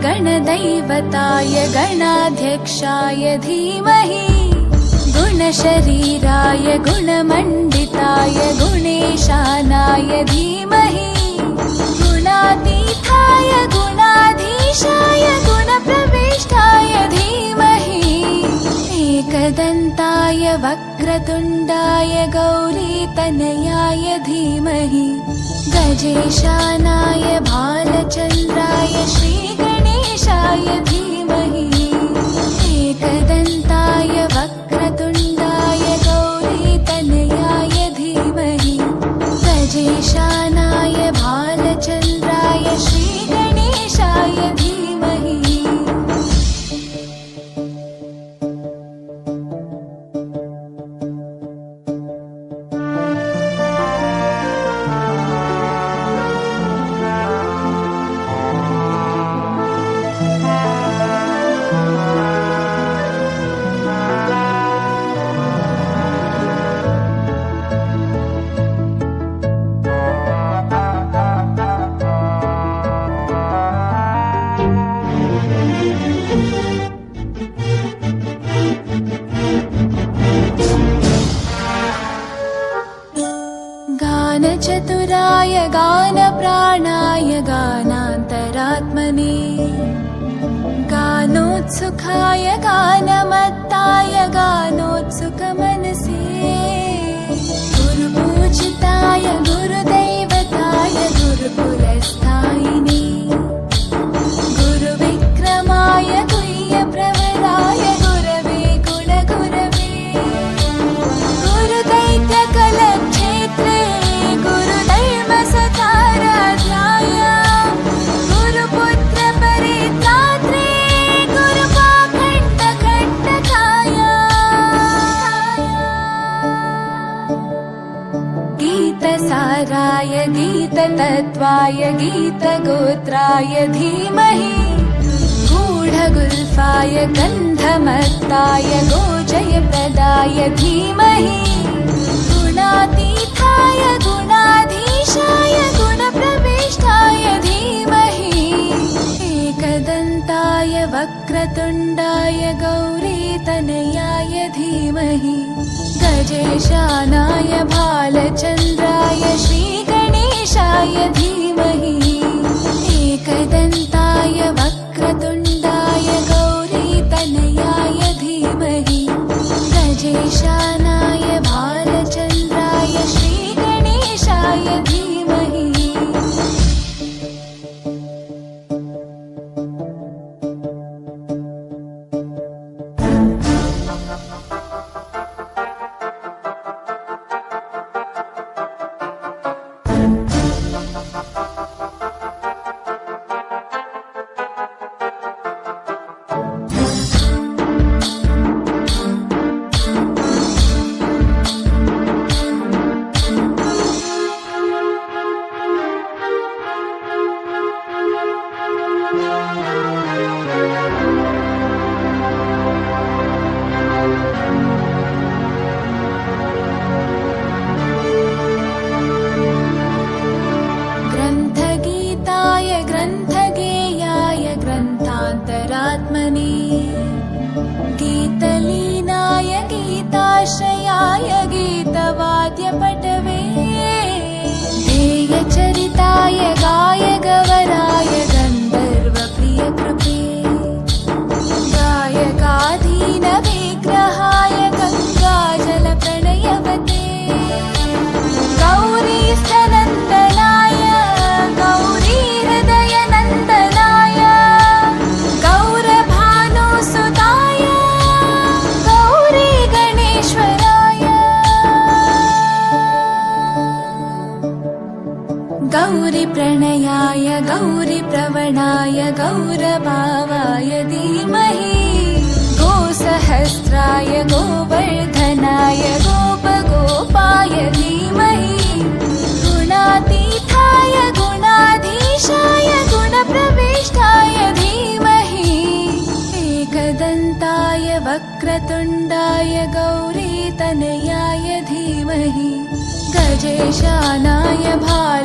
गणदैवताय गणाध्यक्षाय धीमहि गुणशरीराय गुणमण्डिताय गुणेशानाय धीमहि गुणातीताय गुणाधीशाय गुणप्रविष्टाय धीमहि एकदन्ताय वक्रतुण्डाय गौरीतनयाय धीमहि गजेशानाय भालचन्द्राय श्रीगणेशाय धीमहि एकदन्ताय वक्रतुण्डाय गौरीतनयाय धीमहि गजेशानाय भालचन्द्राय श्रीगणेशाय धीमहि गानचतुराय गानप्राणाय गानान्तरात्मने गानोत्सुकाय गानमत्ताय गानोत्सुकमनसे गुरुपूजिताय गुरुदैवताय गुरुकुलस्थायिने गुरुविक्रमाय गुह्यप्रवराय गुरवे गुणगुरवे गुरुदैत्यकलक्षेत्रे गुरुधर्मसताराध्याय गुरुपुत्रपरित्रात्रे गुरुपाखण्डकण्टकाय गीतसाराय गीततत्त्वाय गीतगोत्राय धीमहि गूढगुल्फाय गन्धमत्ताय गोजयप्रदाय धीमहि गुणातीताय गुणाधीशाय गुणप्रविष्टाय धीमहि एकदन्ताय वक्रतुण्डाय गौरीतनयाय धीमहि गजेशानाय भालचन्द्राय श्रीगणेशाय धीमहि एकदन्ताय वक्रतुण्डाय गौरीतनयाय धीमहि गजेशानाय भालचन्द्राय श्रीगणेशाय धीमहि गीतलीनाय गीताश्रयाय गीतवाद्यपटवे ध्येयचरिताय गायगवराय गन्धर्वप्रियकृपे गायकाधीनविग्रहाय गङ्गाजलप्रणयवते गौरीस्थनन्दनाय गौरीहृदयनन्दनाय गौरभानुसुताय गौरीगणेश्वराय गौरीप्रणयाय गौरीप्रवणाय गौरभावाय धीमहि गोसहस्राय गोवर्धनाय गोपगोपाय धीमहि गुणातीताय गुणाधीशाय गुणप्रविष्टाय धीमहि एकदन्ताय वक्रतुण्डाय गौरीतनयाय धीमहि गजेशानाय भाल